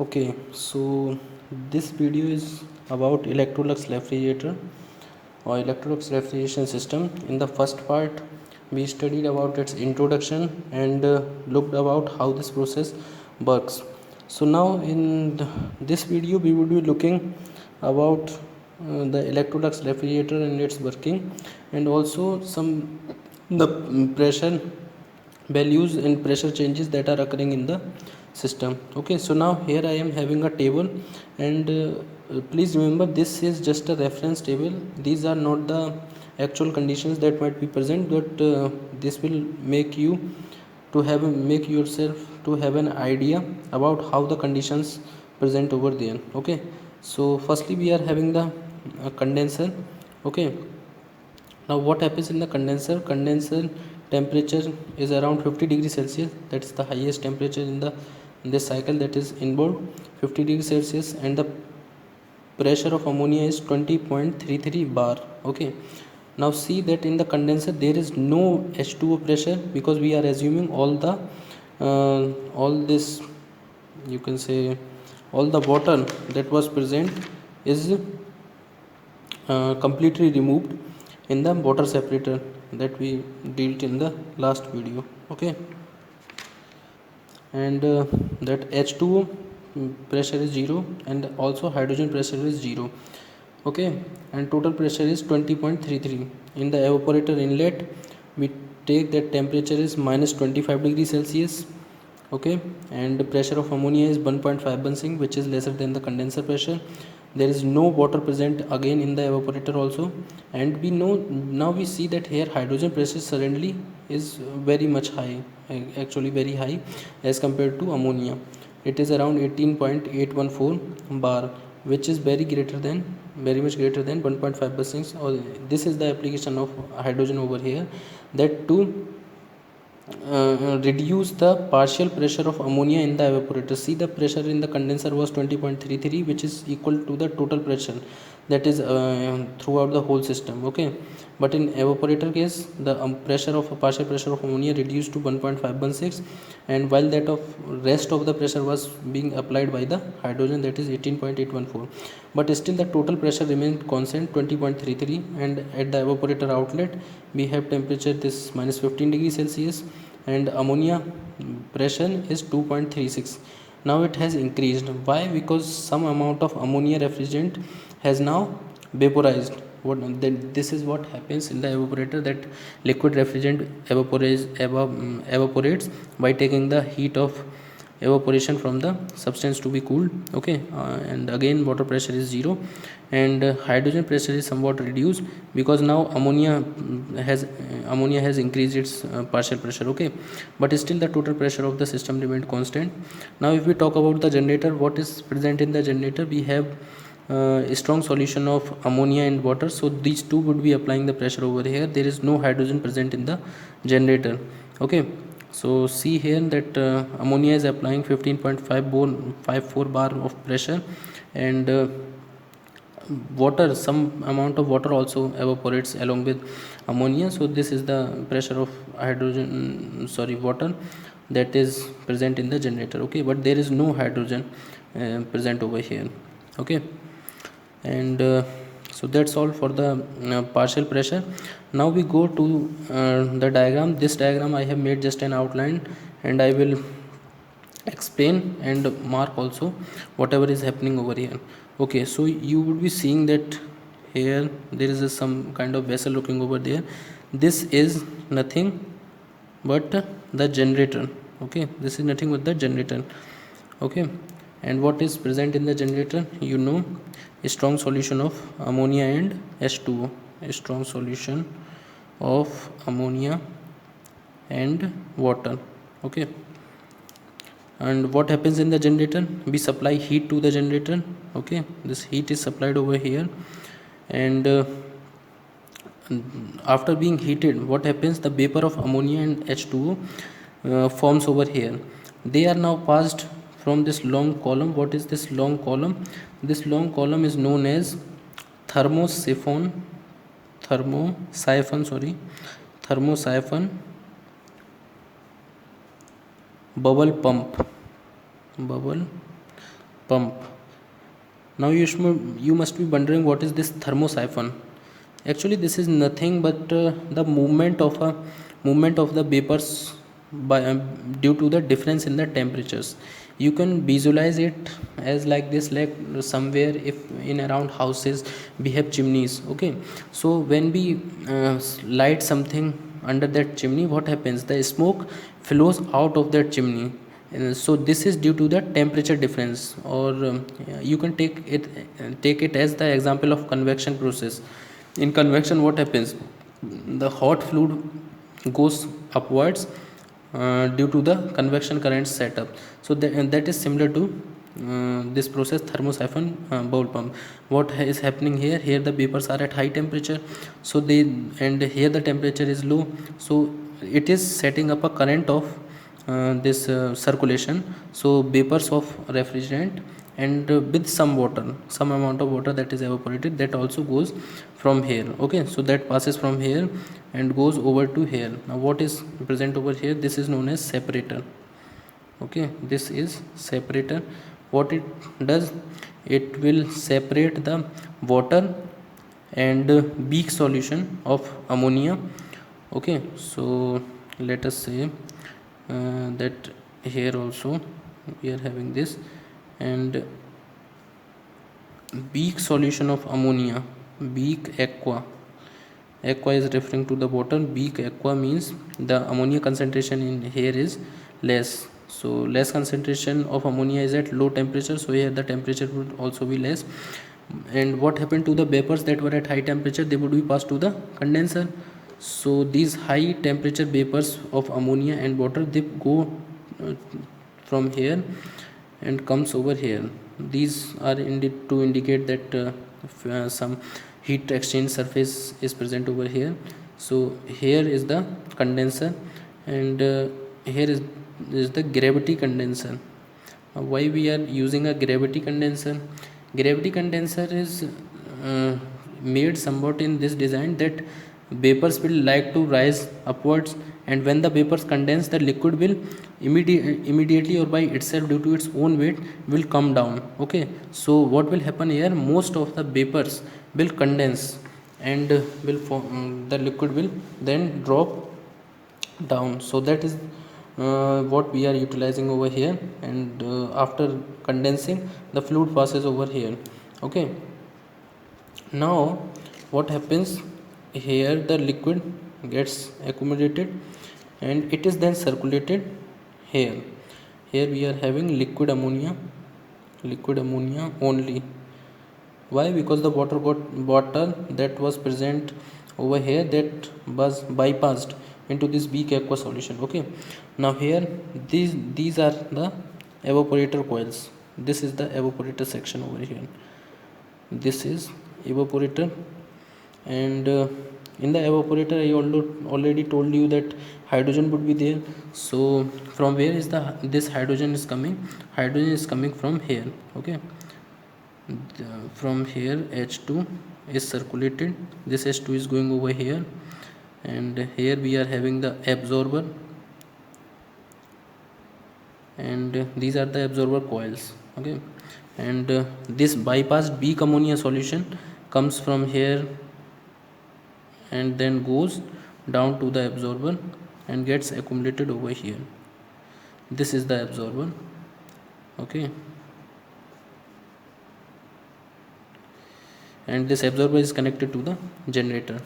Okay, so this video is about Electrolux refrigerator or Electrolux refrigeration system. In the first part, we studied about its introduction and looked about how this process works. So now in this video, we will be looking about the Electrolux refrigerator and its working, and also some the pressure values and pressure changes that are occurring in the system. Okay, so now here I am having a table, and please remember, this is just a reference table. These are not the actual conditions that might be present, but this will make you to have make yourself to have an idea about how the conditions present over there. Okay, so firstly we are having the condenser. Okay, now what happens in the condenser temperature is around 50 degrees Celsius. That's the highest temperature in this cycle that is involved, 50 degrees Celsius, and the pressure of ammonia is 20.33 bar. Okay, now see that in the condenser there is no H2O pressure, because we are assuming all this, you can say, all the water that was present is completely removed in the water separator that we dealt in the last video. Okay, and that H2O pressure is 0, and also hydrogen pressure is 0. Okay, and total pressure is 20.33. in the evaporator inlet we take that temperature is minus 25 degrees Celsius. Okay, and the pressure of ammonia is 1.516, which is lesser than the condenser pressure. There is no water present again in the evaporator also, and we know now we see that here hydrogen pressure suddenly is very much high, actually very high as compared to ammonia. It is around 18.814 bar, which is very much greater than 1.5%. or this is the application of hydrogen over here, that to reduce the partial pressure of ammonia in the evaporator. See, the pressure in the condenser was 20.33, which is equal to the total pressure that is throughout the whole system. Okay, but in evaporator case the partial pressure of ammonia reduced to 1.516, and while that of rest of the pressure was being applied by the hydrogen, that is 18.814, but still the total pressure remained constant, 20.33. and at the evaporator outlet we have temperature this minus 15 degrees Celsius, and ammonia pressure is 2.36. now it has increased. Why? Because some amount of ammonia refrigerant has now vaporized. This is what happens in the evaporator, that liquid refrigerant evaporates by taking the heat of evaporation from the substance to be cooled. Okay, and again water pressure is 0, and hydrogen pressure is somewhat reduced, because now ammonia has increased its partial pressure. Okay, but still the total pressure of the system remained constant. Now if we talk about the generator, what is present in the generator, we have a strong solution of ammonia and water, so these two would be applying the pressure over here. There is no hydrogen present in the generator. Okay, so see here that ammonia is applying 15.54 bar of pressure, and water, some amount of water also evaporates along with ammonia. So this is the pressure of water that is present in the generator. Okay, but there is no hydrogen present over here. Okay, and so that's all for the partial pressure. Now we go to the diagram. This diagram I have made just an outline, and I will explain and mark also whatever is happening over here. Okay, so you would be seeing that here there is some kind of vessel looking over there. This is nothing but the generator. Okay, this is nothing but the generator. Okay, and what is present in the generator, a strong solution of ammonia and H2O, a strong solution of ammonia and water. Okay, and what happens in the generator, we supply heat to the generator. Okay, this heat is supplied over here, and after being heated, what happens, the vapor of ammonia and H2O forms over here. They are now passed from this long column. What is this long column? This long column is known as thermosiphon bubble pump. Now you must be wondering what is this thermosiphon. Actually, this is nothing but the movement of the vapors by due to the difference in the temperatures. You can visualize it as like this, like somewhere if in around houses we have chimneys. Okay, so when we light something under that chimney, what happens? The smoke flows out of that chimney. So this is due to the temperature difference, or you can take it as the example of convection process. In convection, what happens? The hot fluid goes upwards due to the convection current setup. So that is similar to this process, thermosiphon bowl pump. What is happening here? Here the vapors are at high temperature, so and here the temperature is low, so it is setting up a current of this circulation. So vapors of refrigerant and with some water, some amount of water that is evaporated, that also goes from here. Okay, so that passes from here and goes over to here. Now what is present over here? This is known as separator. Okay, this is separator. What it does? It will separate the water and weak solution of ammonia. Okay, so let us say that here also we are having this, and weak solution of ammonia, weak aqua. Aqua is referring to the water. Weak aqua means the ammonia concentration in here is less. So less concentration of ammonia is at low temperature, so here the temperature would also be less. And what happened to the vapors that were at high temperature? They would be passed to the condenser. So these high temperature vapors of ammonia and water, they go from here and comes over here. These are to indicate that some heat exchange surface is present over here. So here is the condenser, and here is the gravity condenser. Why we are using a gravity condenser? Gravity condenser is made somewhat in this design that vapors will like to rise upwards, and when the vapors condense, the liquid will immediately or by itself, due to its own weight, will come down. Okay, so what will happen here? Most of the vapors will condense and will form, the liquid will then drop down. So that is what we are utilizing over here, and after condensing, the fluid passes over here. Okay, now what happens? Here the liquid gets accumulated and it is then circulated here. Here we are having liquid ammonia only. Why? Because the water that was present over here, that was bypassed into this weak aqua solution. Okay, now here these are the evaporator coils. This is the evaporator section over here. This is evaporator, and in the evaporator I already told you that hydrogen would be there. So from where is this hydrogen is coming? Hydrogen is coming from here. Okay, from here H2 is circulated. This H2 is going over here, and here we are having the absorber, and these are the absorber coils. Okay, and this bypassed weak ammonia solution comes from here and then goes down to the absorber and gets accumulated over here. This is the absorber. Okay, and this absorber is connected to the generator,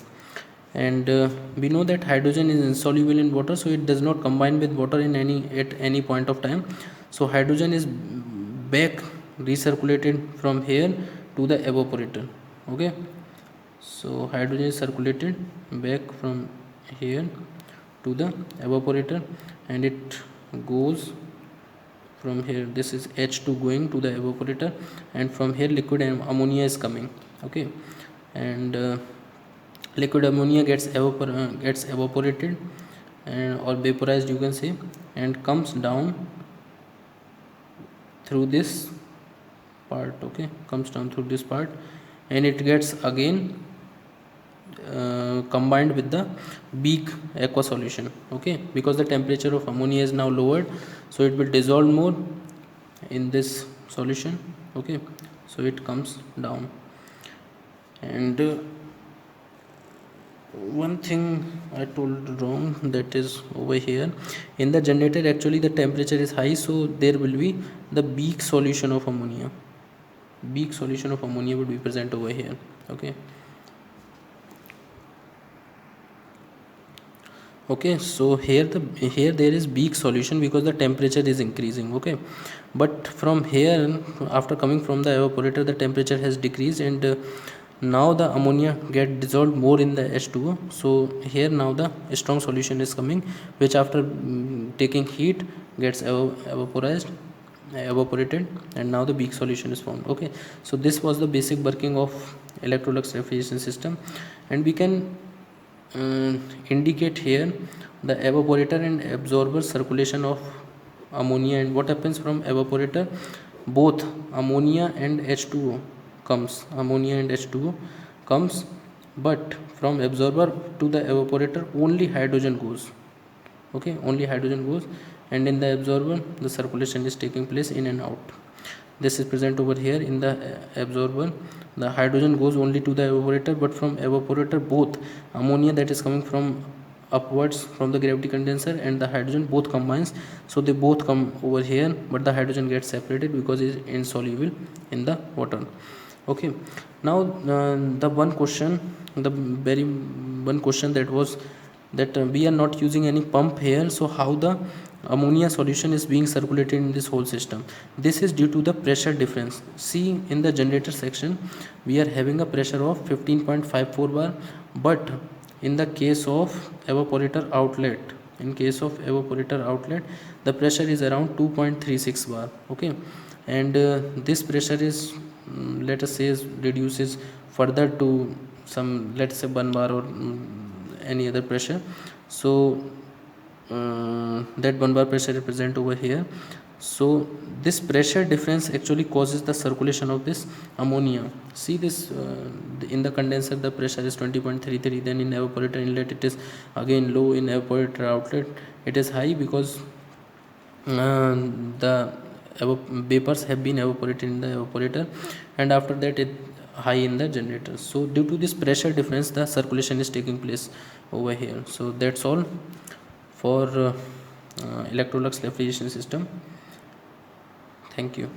and we know that hydrogen is insoluble in water, so it does not combine with water at any point of time. So hydrogen is back recirculated from here to the evaporator. Okay, so hydrogen is circulated back from here to the evaporator, and it goes from here. This is H2 going to the evaporator, and from here liquid ammonia is coming. Okay, and liquid ammonia gets evaporated and or vaporized, you can say, and comes down through this part. Okay, comes down through this part, and it gets again combined with the weak aqua solution. Okay, because the temperature of ammonia is now lowered, so it will dissolve more in this solution. Okay, so it comes down. And one thing I told wrong, that is over here in the generator, actually the temperature is high, so there will be the Beek solution of ammonia. Beek solution of ammonia would be present over here. Okay. Okay, so here there is Beek solution because the temperature is increasing. Okay, but from here, after coming from the evaporator, the temperature has decreased, and now the ammonia get dissolved more in the H2O. So here now the strong solution is coming, which after taking heat gets evaporated, and now the Beek solution is formed. Okay, so this was the basic working of Electrolux refrigeration system, and we can indicate here the evaporator and absorber circulation of ammonia. And what happens from evaporator, both ammonia and H2O comes, but from absorber to the evaporator only hydrogen goes. Okay, only hydrogen goes, and in the absorber the circulation is taking place in and out. This is present over here. In the absorber, the hydrogen goes only to the evaporator, but from evaporator both ammonia that is coming from upwards from the gravity condenser and the hydrogen both combines, so they both come over here, but the hydrogen gets separated because it is insoluble in the water. Okay, now the very one question that was that we are not using any pump here, so how the ammonia solution is being circulated in this whole system? This is due to the pressure difference. See, in the generator section we are having a pressure of 15.54 bar, but in the case of evaporator outlet, the pressure is around 2.36 bar. Okay, and this pressure is let us say reduces further to some, let's say 1 bar or any other pressure. So that 1 bar pressure is present over here. So this pressure difference actually causes the circulation of this ammonia. See this, in the condenser the pressure is 20.33, then in evaporator inlet it is again low, in evaporator outlet it is high because the vapors have been evaporated in the evaporator, and after that it high in the generator. So due to this pressure difference the circulation is taking place over here. So that's all for Electrolux refrigeration system. Thank you.